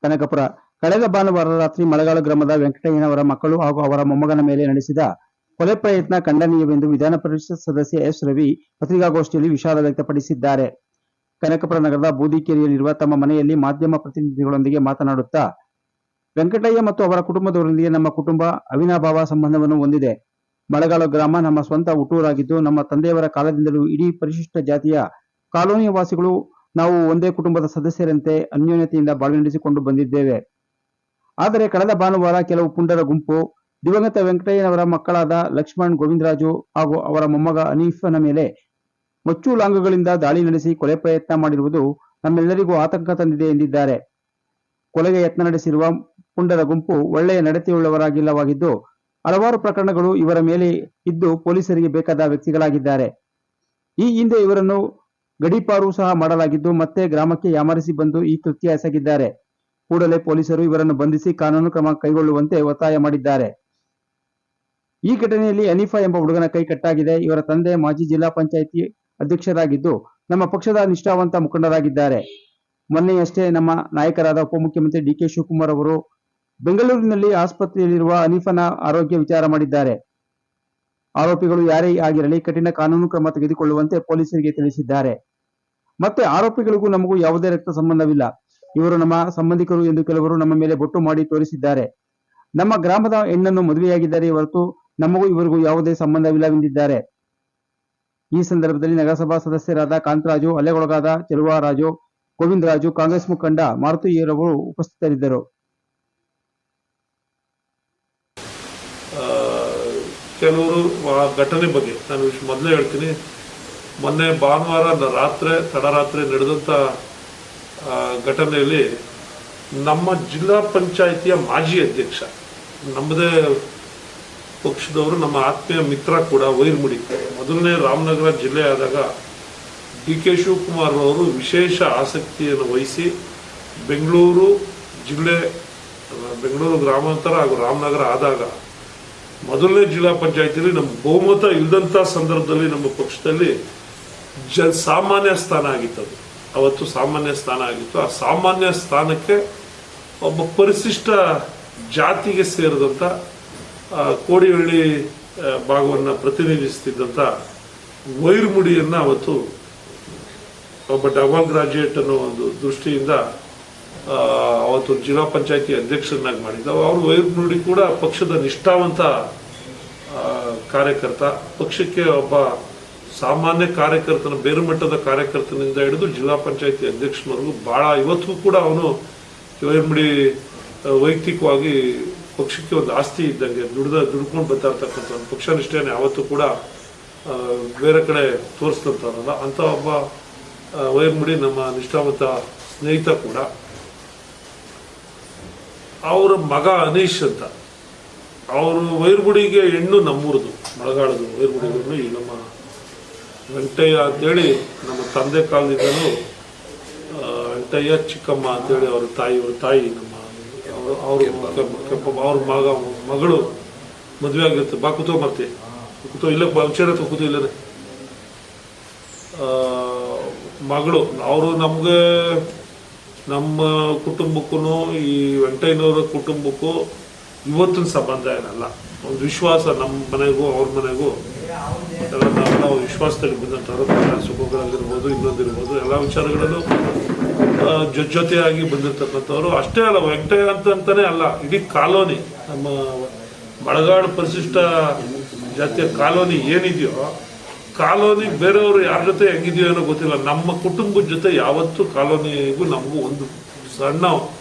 ಕನಕಪುರ ಕಳೆದ ಭಾನುವಾರ ರಾತ್ರಿ ಮಳಗಾಲ ಗ್ರಾಮದ ವೆಂಕಟಯ್ಯನವರ ಮಕ್ಕಳು ಹಾಗೂ ಅವರ ಮೊಮ್ಮಗನ ಮೇಲೆ ನಡೆಸಿದ ಕೊಲೆ ಪ್ರಯತ್ನ ಖಂಡನೀಯವೆಂದು ವಿಧಾನ ಪರಿಷತ್ ಸದಸ್ಯ ಎಸ್ ರವಿ ಪತ್ರಿಕಾಗೋಷ್ಠಿಯಲ್ಲಿ ವಿಷಾದ ವ್ಯಕ್ತಪಡಿಸಿದ್ದಾರೆ. ಕನಕಪುರ ನಗರದ ಬೂದಿಕೇರಿಯಲ್ಲಿರುವ ತಮ್ಮ ಮನೆಯಲ್ಲಿ ಮಾಧ್ಯಮ ಪ್ರತಿನಿಧಿಗಳೊಂದಿಗೆ ಮಾತನಾಡುತ್ತಾ, ವೆಂಕಟಯ್ಯ ಮತ್ತು ಅವರ ಕುಟುಂಬದವರೊಂದಿಗೆ ನಮ್ಮ ಕುಟುಂಬ ಅವಿನಾಭಾವ ಸಂಬಂಧವನ್ನು ಹೊಂದಿದೆ. ಮಳಗಾಲ ಗ್ರಾಮ ನಮ್ಮ ಸ್ವಂತ ಹುಟ್ಟೂರಾಗಿದ್ದು, ನಮ್ಮ ತಂದೆಯವರ ಕಾಲದಿಂದಲೂ ಇಡೀ ಪರಿಶಿಷ್ಟ ಜಾತಿಯ ಕಾಲೋನಿಯ ವಾಸಿಗಳು ನಾವು ಒಂದೇ ಕುಟುಂಬದ ಸದಸ್ಯರಂತೆ ಅನ್ಯೋನ್ಯತೆಯಿಂದ ಬಾಳ್ವೆ ನಡೆಸಿಕೊಂಡು ಬಂದಿದ್ದೇವೆ. ಆದರೆ ಕಳೆದ ಭಾನುವಾರ ಕೆಲವು ಪುಂಡರ ಗುಂಪು ದಿವಂಗತ ವೆಂಕಟಯ್ಯನವರ ಮಕ್ಕಳಾದ ಲಕ್ಷ್ಮಣ್, ಗೋವಿಂದರಾಜು ಹಾಗೂ ಅವರ ಮೊಮ್ಮಗ ಹನೀಫನ ಮೇಲೆ ಮಚ್ಚುಲಾಂಗುಗಳಿಂದ ದಾಳಿ ನಡೆಸಿ ಕೊಲೆ ಪ್ರಯತ್ನ ಮಾಡಿರುವುದು ನಮ್ಮೆಲ್ಲರಿಗೂ ಆತಂಕ ತಂದಿದೆ ಎಂದಿದ್ದಾರೆ. ಕೊಲೆಗೆ ಯತ್ನ ನಡೆಸಿರುವ ಪುಂಡರ ಗುಂಪು ಒಳ್ಳೆಯ ನಡತೆಯುಳ್ಳವರಾಗಿಲ್ಲವಾಗಿದ್ದು, ಹಲವಾರು ಪ್ರಕರಣಗಳು ಇವರ ಮೇಲೆ ಇದ್ದು ಪೊಲೀಸರಿಗೆ ಬೇಕಾದ ವ್ಯಕ್ತಿಗಳಾಗಿದ್ದಾರೆ. ಈ ಹಿಂದೆ ಇವರನ್ನು ಗಡೀಪಾರು ಸಹ ಮಾಡಲಾಗಿದ್ದು, ಮತ್ತೆ ಗ್ರಾಮಕ್ಕೆ ಯಾಮಾರಿಸಿ ಬಂದು ಈ ಕೃತ್ಯ ಎಸಗಿದ್ದಾರೆ. ಕೂಡಲೇ ಪೊಲೀಸರು ಇವರನ್ನು ಬಂಧಿಸಿ ಕಾನೂನು ಕ್ರಮ ಕೈಗೊಳ್ಳುವಂತೆ ಒತ್ತಾಯ ಮಾಡಿದ್ದಾರೆ. ಈ ಘಟನೆಯಲ್ಲಿ ಹನೀಫಾ ಎಂಬ ಹುಡುಗನ ಕೈ ಕಟ್ಟಾಗಿದೆ. ಇವರ ತಂದೆ ಮಾಜಿ ಜಿಲ್ಲಾ ಪಂಚಾಯಿತಿ ಅಧ್ಯಕ್ಷರಾಗಿದ್ದು, ನಮ್ಮ ಪಕ್ಷದ ನಿಷ್ಠಾವಂತ ಮುಖಂಡರಾಗಿದ್ದಾರೆ. ಮೊನ್ನೆಯಷ್ಟೇ ನಮ್ಮ ನಾಯಕರಾದ ಉಪಮುಖ್ಯಮಂತ್ರಿ ಡಿ.ಕೆ. ಶಿವಕುಮಾರ್ ಅವರು ಬೆಂಗಳೂರಿನಲ್ಲಿ ಆಸ್ಪತ್ರೆಯಲ್ಲಿರುವ ಹನೀಫನ ಆರೋಗ್ಯ ವಿಚಾರ ಮಾಡಿದ್ದಾರೆ. ಆರೋಪಿಗಳು ಯಾರೇ ಆಗಿರಲಿ ಕಠಿಣ ಕಾನೂನು ಕ್ರಮ ತೆಗೆದುಕೊಳ್ಳುವಂತೆ ಪೊಲೀಸರಿಗೆ ತಿಳಿಸಿದ್ದಾರೆ. ಮತ್ತೆ ಆರೋಪಿಗಳಿಗೂ ನಮಗೂ ಯಾವುದೇ ರಕ್ತ ಸಂಬಂಧವಿಲ್ಲ. ಇವರು ನಮ್ಮ ಸಂಬಂಧಿಕರು ಎಂದು ಕೆಲವರು ನಮ್ಮ ಮೇಲೆ ಬೊಟ್ಟು ಮಾಡಿ ತೋರಿಸಿದ್ದಾರೆ. ನಮ್ಮ ಗ್ರಾಮದ ಹೆಣ್ಣನ್ನು ಮದುವೆಯಾಗಿದ್ದಾರೆ ಹೊರತು ನಮಗೂ ಇವರಿಗೂ ಯಾವುದೇ ಸಂಬಂಧವಿಲ್ಲವೆಂದಿದ್ದಾರೆ. ಈ ಸಂದರ್ಭದಲ್ಲಿ ನಗರಸಭಾ ಸದಸ್ಯರಾದ ಕಾಂತರಾಜು, ಹಲ್ಲೆಗೊಳಗಾದ ಚೆಲುವರಾಜು, ಗೋವಿಂದರಾಜು, ಕಾಂಗ್ರೆಸ್ ಮುಖಂಡ ಮಾರುತಿಯರವರು ಉಪಸ್ಥಿತರಿದ್ದರು. ಕೆಲವರು ಆ ಘಟನೆ ಬಗ್ಗೆ ನಾನು ಮೊದಲೇ ಹೇಳ್ತೀನಿ. ಮೊನ್ನೆ ಭಾನುವಾರ ತಡರಾತ್ರಿ ನಡೆದಂಥ ಘಟನೆಯಲ್ಲಿ ನಮ್ಮ ಜಿಲ್ಲಾ ಪಂಚಾಯಿತಿಯ ಮಾಜಿ ಅಧ್ಯಕ್ಷ, ನಮ್ಮದೇ ಪಕ್ಷದವರು, ನಮ್ಮ ಆತ್ಮೀಯ ಮಿತ್ರ ಕೂಡ ವೈರ್ಮುಡಿ, ಮೊದಲನೇ ರಾಮನಗರ ಜಿಲ್ಲೆ ಆದಾಗ ಡಿ.ಕೆ. ಶಿವಕುಮಾರ್ ಅವರು ವಿಶೇಷ ಆಸಕ್ತಿಯನ್ನು ವಹಿಸಿ ಬೆಂಗಳೂರು ಗ್ರಾಮಾಂತರ ಹಾಗೂ ರಾಮನಗರ ಆದಾಗ ಮೊದಲನೇ ಜಿಲ್ಲಾ ಪಂಚಾಯತಿಯಲ್ಲಿ ನಮ್ಮ ಬಹುಮತ ಇಲ್ಲದಂಥ ಸಂದರ್ಭದಲ್ಲಿ ನಮ್ಮ ಪಕ್ಷದಲ್ಲಿ ಸಾಮಾನ್ಯ ಸ್ಥಾನ ಆಗಿತ್ತು. ಅವತ್ತು ಸಾಮಾನ್ಯ ಸ್ಥಾನ ಆಗಿತ್ತು. ಆ ಸಾಮಾನ್ಯ ಸ್ಥಾನಕ್ಕೆ ಒಬ್ಬ ಪರಿಶಿಷ್ಟ ಜಾತಿಗೆ ಸೇರಿದಂಥ ಕೋಡಿಹಳ್ಳಿ ಭಾಗವನ್ನು ಪ್ರತಿನಿಧಿಸುತ್ತಿದ್ದಂಥ ವೈರ್ಮುಡಿಯನ್ನು ಅವತ್ತು ಒಬ್ಬ ಡಬಲ್ ಗ್ರಾಜ್ಯುಯೇಟ್ ಅನ್ನೋ ಒಂದು ದೃಷ್ಟಿಯಿಂದ ಅವತ್ತು ಜಿಲ್ಲಾ ಪಂಚಾಯತಿ ಅಧ್ಯಕ್ಷರನ್ನಾಗಿ ಮಾಡಿದ್ದು. ಅವರು ವೈರ್ಮುಡಿ ಕೂಡ ಪಕ್ಷದ ನಿಷ್ಠಾವಂತ ಕಾರ್ಯಕರ್ತ. ಪಕ್ಷಕ್ಕೆ ಒಬ್ಬ ಸಾಮಾನ್ಯ ಕಾರ್ಯಕರ್ತನ, ಬೇರು ಮಟ್ಟದ ಕಾರ್ಯಕರ್ತನಿಂದ ಹಿಡಿದು ಜಿಲ್ಲಾ ಪಂಚಾಯತಿ ಅಧ್ಯಕ್ಷನವರೆಗೂ ಭಾಳ ಇವತ್ತಿಗೂ ಕೂಡ ಅವನು ವೈರ್ಮುಡಿ ವೈಯಕ್ತಿಕವಾಗಿ ಪಕ್ಷಕ್ಕೆ ಒಂದು ಆಸ್ತಿ ಇದ್ದಂಗೆ ದುಡ್ಕೊಂಡು ಬರ್ತಾ ಇರ್ತಕ್ಕಂಥ ಒಂದು ಪಕ್ಷ ನಿಷ್ಠೆನೇ ಯಾವತ್ತೂ ಕೂಡ ಬೇರೆ ಕಡೆ ತೋರಿಸ್ತಂತಾರಲ್ಲ ಅಂಥ ಒಬ್ಬ ವೈರ್ಮುಡಿ ನಮ್ಮ ನಿಷ್ಠಾವಂತ ಸ್ನೇಹಿತ ಕೂಡ. ಅವರ ಮಗ ಅನೀಶ್ ಅಂತ, ಅವರು ವೈರ್ಗುಡಿಗೆ ಹೆಣ್ಣು ನಮ್ಮೂರದು, ಮಳಗಾಳದು ವೈರ್ಗುಡಿಗೂ ಈ ನಮ್ಮ ವೆಂಕಟಯ್ಯ ಅಂತೇಳಿ ನಮ್ಮ ತಂದೆ ಕಾಲದಿಂದಲೂ ವೆಂಕಟಯ್ಯ ಚಿಕ್ಕಮ್ಮ ಅಂತೇಳಿ ಅವ್ರ ತಾಯಿ ನಮ್ಮ ಅವ್ರ ಮಗಳು ಮದುವೆ ಆಗಿರುತ್ತೆ. ಬಾ ಕೂತೋ ಬರ್ತಿ ಕೂತೋ ಇಲ್ಲ ವಿಚಾರ ಕೂತೋ ಇಲ್ಲದೆ ಮಗಳು. ಅವರು ನಮಗೆ ನಮ್ಮ ಕುಟುಂಬಕ್ಕೂ ಈ ವೆಂಕಟಯ್ಯನವರ ಕುಟುಂಬಕ್ಕೂ ಇವತ್ತಿನ ಸಂಬಂಧ ಏನಲ್ಲ, ಒಂದು ವಿಶ್ವಾಸ. ನಮ್ಮ ಮನೆಗೂ ಅವ್ರ ಮನೆಗೂ ಎಲ್ಲ ನಾವು ವಿಶ್ವಾಸದಲ್ಲಿ ಬಂದಂಥವ್ರು, ಸುಖಗಳಲ್ಲಿರ್ಬೋದು, ಇನ್ನೊಂದಿರ್ಬೋದು, ಎಲ್ಲ ವಿಚಾರಗಳಲ್ಲೂ ಜೊತೆಯಾಗಿ ಬಂದಿರ್ತಕ್ಕಂಥವ್ರು. ಅಷ್ಟೇ ಅಲ್ಲ, ವೆಂಕಟಯ್ಯ ಅಂತಾನೆ ಅಲ್ಲ, ಇಡೀ ಕಾಲೋನಿ, ನಮ್ಮ ಮಳಗಾಡು ಪರಿಶಿಷ್ಟ ಜಾತಿಯ ಕಾಲೋನಿ ಏನಿದೆಯೋ, ಕಾಲೋನಿ ಬೇರೆಯವರು ಯಾರ ಜೊತೆ ಹೆಂಗಿದೆಯೋ ಏನೋ ಗೊತ್ತಿಲ್ಲ, ನಮ್ಮ ಕುಟುಂಬದ ಜೊತೆ ಯಾವತ್ತೂ ಕಾಲೋನಿಗೂ ನಮಗೂ ಒಂದು ಸಣ್ಣ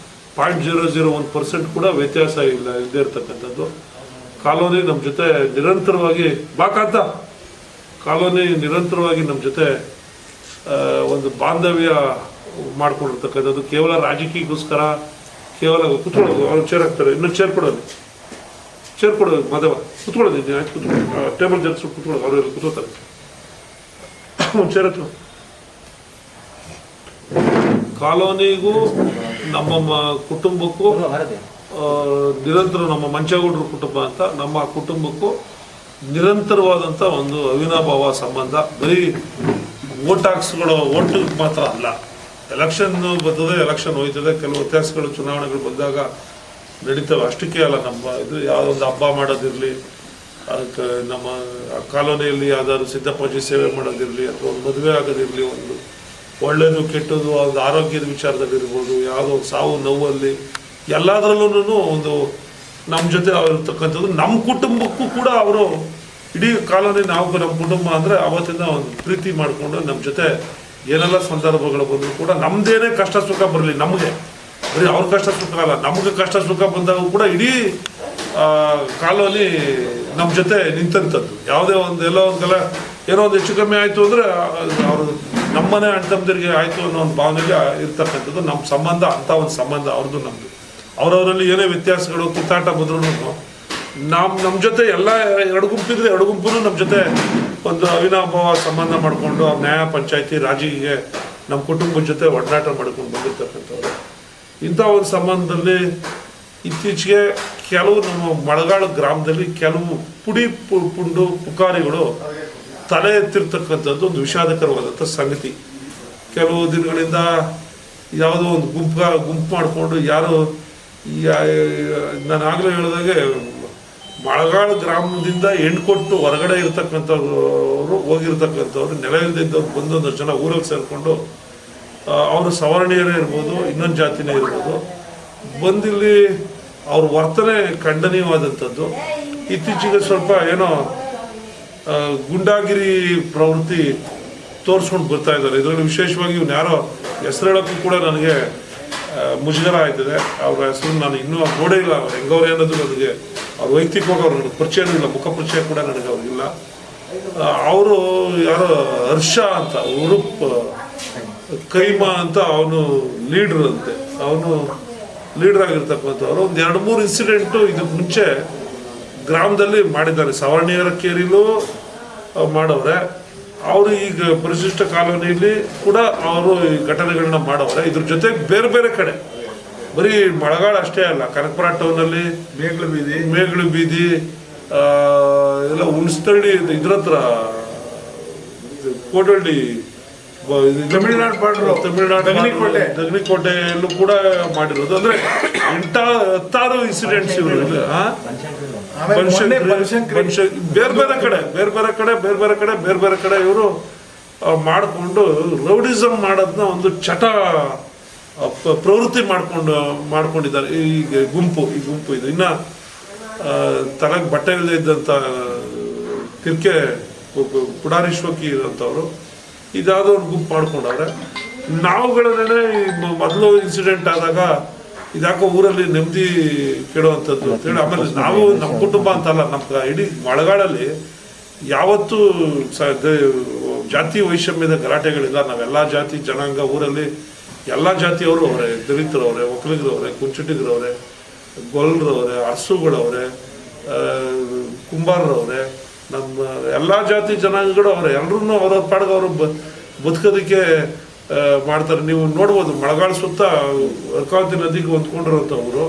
0.001% ಕೂಡ ವ್ಯತ್ಯಾಸ ಇಲ್ಲದೇ ಇರ್ತಕ್ಕಂಥದ್ದು. ಕಾಲೋನಿ ನಮ್ಮ ಜೊತೆ ನಿರಂತರವಾಗಿ ಕಾಲೋನಿ ನಿರಂತರವಾಗಿ ನಮ್ಮ ಜೊತೆ ಒಂದು ಬಾಂಧವ್ಯ ಮಾಡ್ಕೊಂಡಿರ್ತಕ್ಕಂಥದ್ದು. ಕೇವಲ ರಾಜಕೀಯಕ್ಕೋಸ್ಕರ ಕೇವಲ ಕುತ್ಕೊಳ್ಳೋದು, ಅವ್ರು ಚೇರ್ ಹಾಕ್ತಾರೆ, ಇನ್ನೊಂದು ಚೇರ್ ಕೊಡೋದು ಮದವ ಕುತ್ಕೊಳ್ಳೋದು, ಆಯ್ತು ಕುತ್ಕೊಳ್ಳೋದು, ಟೇಬಲ್ ಜರ್ಸ್ ಕುತ್ಕೊಳ್ಳೋದು, ಅವರೆಲ್ಲ ಕುತ್ಕೋತಾರೆ, ಒಂದು ಚೇರ್ ಹತ್ರ. ಕಾಲೋನಿಗೂ ನಮ್ಮ ಕುಟುಂಬಕ್ಕೂ ನಿರಂತರ, ನಮ್ಮ ಮಂಚೇಗೌಡರ ಕುಟುಂಬ ಅಂತ ನಮ್ಮ ಕುಟುಂಬಕ್ಕೂ ನಿರಂತರವಾದಂಥ ಒಂದು ಅವಿನಾಭಾವ ಸಂಬಂಧ. ಬರೀ ಓಟ್ ಮಾತ್ರ ಅಲ್ಲ, ಎಲೆಕ್ಷನ್ ಬರ್ತದೆ, ಎಲೆಕ್ಷನ್ ಹೋಯ್ತದೆ, ಕೆಲವು ವ್ಯತ್ಯಾಸಗಳು ಚುನಾವಣೆಗಳು ಬಂದಾಗ ನಡೀತವೆ. ಅಷ್ಟಕ್ಕೆ ಅಲ್ಲ, ನಮ್ಮ ಇದು ಯಾವುದೊಂದು ಹಬ್ಬ ಮಾಡೋದಿರಲಿ, ಅದಕ್ಕೆ ನಮ್ಮ ಕಾಲೋನಿಯಲ್ಲಿ ಯಾವ್ದಾದ್ರು ಸಿದ್ದಪ್ಪಾಜಿ ಸೇವೆ ಮಾಡೋದಿರಲಿ, ಅಥವಾ ಒಂದು ಮದುವೆ ಆಗೋದಿರಲಿ, ಒಂದು ಒಳ್ಳೆಯದು ಕೆಟ್ಟದ್ದು ಒಂದು ಆರೋಗ್ಯದ ವಿಚಾರದಲ್ಲಿರ್ಬೋದು, ಯಾವುದೋ ಒಂದು ಸಾವು ನೋವಲ್ಲಿ ಎಲ್ಲದರಲ್ಲೂ ಒಂದು ನಮ್ಮ ಜೊತೆ ಅವ್ರಿರ್ತಕ್ಕಂಥದ್ದು. ನಮ್ಮ ಕುಟುಂಬಕ್ಕೂ ಕೂಡ ಅವರು ಇಡೀ ಕಾಲೋನಿ ನಾವು ನಮ್ಮ ಕುಟುಂಬ ಅಂದರೆ ಅವತ್ತಿಂದ ಒಂದು ಪ್ರೀತಿ ಮಾಡಿಕೊಂಡು ನಮ್ಮ ಜೊತೆ ಏನೆಲ್ಲ ಸಂದರ್ಭಗಳು ಬಂದರೂ ಕೂಡ ನಮ್ಮದೇನೇ ಕಷ್ಟ ಸುಖ ಬರಲಿ, ನಮಗೆ ಬರೀ ಅವ್ರ ಕಷ್ಟ ಸುಖ ಅಲ್ಲ, ನಮಗೆ ಕಷ್ಟ ಸುಖ ಬಂದಾಗ ಕೂಡ ಇಡೀ ಕಾಲೋನಿ ನಮ್ಮ ಜೊತೆ ನಿಂತಂಥದ್ದು. ಯಾವುದೇ ಒಂದು ಎಲ್ಲೋ ಒಂದೆಲ್ಲ ಏನೋ ಒಂದು ಹೆಚ್ಚು ಕಮ್ಮಿ ಆಯಿತು ಅಂದರೆ ಅವರು ನಮ್ಮನೆ ಅಣ್ಣ ತಮ್ಮದಿರಿಗೆ ಆಯಿತು ಅನ್ನೋ ಒಂದು ಭಾವನೆಗೆ ಇರ್ತಕ್ಕಂಥದ್ದು ನಮ್ಮ ಸಂಬಂಧ. ಅಂಥ ಒಂದು ಸಂಬಂಧ ಅವ್ರದ್ದು ನಮ್ಮದು. ಅವರವರಲ್ಲಿ ಏನೇ ವ್ಯತ್ಯಾಸಗಳು ಕಿತ್ತಾಟ ಬಂದ್ರೂ ನಮ್ಮ ಜೊತೆ ಎಲ್ಲ ಎರಡು ಗುಂಪಿದ್ರೆ ಎರಡು ಗುಂಪು ನಮ್ಮ ಜೊತೆ ಒಂದು ಅವಿನಾಭಾವ ಸಂಬಂಧ ಮಾಡಿಕೊಂಡು ನ್ಯಾಯ ಪಂಚಾಯತಿ ರಾಜಿಗೆ ನಮ್ಮ ಕುಟುಂಬದ ಜೊತೆ ಒಡನಾಟ ಮಾಡ್ಕೊಂಡು ಬಂದಿರ್ತಕ್ಕಂಥವ್ರು. ಇಂಥ ಒಂದು ಸಂಬಂಧದಲ್ಲಿ ಇತ್ತೀಚೆಗೆ ಕೆಲವು ನಮ್ಮ ಮಳಗಾಳ ಗ್ರಾಮದಲ್ಲಿ ಕೆಲವು ಪುಂಡು ಪುಕಾರಿಗಳು ತಲೆ ಎತ್ತಿರ್ತಕ್ಕಂಥದ್ದು ಒಂದು ವಿಷಾದಕರವಾದಂಥ ಸಂಗತಿ. ಕೆಲವು ದಿನಗಳಿಂದ ಯಾವುದೋ ಒಂದು ಗುಂಪು ಮಾಡಿಕೊಂಡು ಯಾರು ನಾನು ಆಗಲೇ ಹೇಳಿದಾಗೆ ಮಳಗಾಳ ಗ್ರಾಮದಿಂದ ಹೆಣ್ಣು ಕೊಟ್ಟು ಹೊರಗಡೆ ಇರ್ತಕ್ಕಂಥವ್ರು ಹೋಗಿರ್ತಕ್ಕಂಥವ್ರು ನೆಲ ಇಲ್ದಿದ್ದವ್ರು ಬಂದೊಂದಷ್ಟು ಜನ ಊರಲ್ಲಿ ಸೇರಿಕೊಂಡು ಅವರು ಸವರ್ಣೀಯರೇ ಇರ್ಬೋದು, ಇನ್ನೊಂದು ಜಾತಿನೇ ಇರ್ಬೋದು, ಬಂದಿಲ್ಲಿ ಅವ್ರ ವರ್ತನೆ ಖಂಡನೀಯವಾದಂಥದ್ದು. ಇತ್ತೀಚೆಗೆ ಸ್ವಲ್ಪ ಏನೋ ಗುಂಡಾಗಿರಿ ಪ್ರವೃತ್ತಿ ತೋರಿಸ್ಕೊಂಡು ಬರ್ತಾ ಇದ್ದಾರೆ. ಇದರಲ್ಲಿ ವಿಶೇಷವಾಗಿ ಇವ್ನು ಯಾರೋ ಹೆಸರು ಹೇಳೋಕ್ಕೂ ಕೂಡ ನನಗೆ ಮುಜುಗರ ಆಯ್ತದೆ. ಅವ್ರ ಹೆಸರು ನಾನು ಇನ್ನೂ ನೋಡೇ ಇಲ್ಲ, ಅವ್ರು ಹೆಂಗವ್ರೆ ಅನ್ನೋದು ನನಗೆ ಅವ್ರ ವೈಯಕ್ತಿಕವಾಗಿ ಅವ್ರ ನನಗೆ ಪರಿಚಯನೂ ಇಲ್ಲ, ಮುಖ ಪರಿಚಯ ಕೂಡ ನನಗೆ ಅವ್ರಿಗಿಲ್ಲ. ಅವರು ಯಾರೋ ಹರ್ಷ ಅಂತ ಉರುಪ್ ಕೈಮಾ ಅಂತ ಅವನು ಲೀಡ್ರ್ ಅಂತೆ, ಅವನು ಲೀಡರ್ ಆಗಿರ್ತಕ್ಕಂಥವ್ರು. ಒಂದು 2-3 ಇನ್ಸಿಡೆಂಟು ಇದಕ್ಕೆ ಮುಂಚೆ ಗ್ರಾಮದಲ್ಲಿ ಮಾಡಿದ್ದಾರೆ. ಸವರ್ಣೀಯರ ಕೇರಿಲೂ ಮಾಡವ್ರೆ, ಅವರು ಈಗ ಪರಿಶಿಷ್ಟ ಕಾಲೋನಿಯಲ್ಲಿ ಕೂಡ ಅವರು ಈ ಘಟನೆಗಳನ್ನ ಮಾಡವ್ರೆ. ಇದ್ರ ಜೊತೆಗೆ ಬೇರೆ ಬೇರೆ ಕಡೆ, ಬರೀ ಮಳಗಾಳ ಅಷ್ಟೇ ಅಲ್ಲ, ಕನಕಪುರ ಟೌನಲ್ಲಿ ಮೇಗಳು ಬೀದಿ ಎಲ್ಲ ಹುಣಸ್ತಳ್ಳಿ ಇದ್ರ ಹತ್ರ ಕೋಟಳ್ಳಿ ತಮಿಳುನಾಡು ದಗನಿಕೋಟೆಯಲ್ಲೂ ಕೂಡ ಮಾಡಿರೋದು. ಅಂದ್ರೆ 10 ಇನ್ಸಿಡೆಂಟ್ಸ್ ಇವರು ಬೇರೆ ಬೇರೆ ಕಡೆ ಇವರು ಮಾಡಿಕೊಂಡು ರೌಡಿಸಮ್ ಮಾಡೋದನ್ನ ಒಂದು ಚಟ ಪ್ರವೃತ್ತಿ ಮಾಡ್ಕೊಂಡಿದ್ದಾರೆ ಈ ಗುಂಪು ಇದು. ಇನ್ನ ತಲೆಗೆ ಬಟ್ಟೆ ಇಲ್ಲದೆ ಇದ್ದಂಥ ಕಿರ್ಕೆ ಪುಡಾರೀಶ್ವಕಿ ಇರೋಂಥವ್ರು ಇದಾದ ಒಂದು ಗುಂಪು ಮಾಡ್ಕೊಂಡವ್ರೆ. ನಾವುಗಳನ್ನೇ ಮೊದಲು ಇನ್ಸಿಡೆಂಟ್ ಆದಾಗ ಇದ್ಯಾಕೋ ಊರಲ್ಲಿ ನೆಮ್ಮದಿ ಕೆಡುವಂಥದ್ದು ಅಂತೇಳಿ, ಆಮೇಲೆ ನಾವು ನಮ್ಮ ಕುಟುಂಬ ಅಂತಲ್ಲ, ನಮ್ಮ ಇಡೀ ಮಳೆಗಾಳಲ್ಲಿ ಯಾವತ್ತೂ ಜಾತಿ ವೈಷಮ್ಯದ ಗಲಾಟೆಗಳಿಲ್ಲ. ನಾವೆಲ್ಲ ಜಾತಿ ಜನಾಂಗ ಊರಲ್ಲಿ ಎಲ್ಲ ಜಾತಿಯವರು ಅವರೇ, ದಲಿತರವ್ರೆ, ಒಕ್ಕಲಿಗರವ್ರೆ, ಕುಂಚಿಟಿಗರವ್ರೆ, ಗೊಲ್ಲರವ್ರೆ, ಅರಸುಗಳವ್ರೆ, ಕುಂಬಾರರವ್ರೆ, ನಮ್ಮ ಎಲ್ಲ ಜಾತಿ ಜನಾಂಗಗಳು ಅವರೇ. ಎಲ್ಲರೂ ಅವ್ರವ್ರ ಪಾಡ್ಗೆ ಅವರು ಬದುಕೋದಕ್ಕೆ ಮಾಡ್ತಾರೆ. ನೀವು ನೋಡ್ಬೋದು ಮಳೆಗಾಲ ಸುತ್ತ ಅರ್ಕಾವತಿ ನದಿಗೆ ಹೊಂದ್ಕೊಂಡಿರೋಂಥವ್ರು,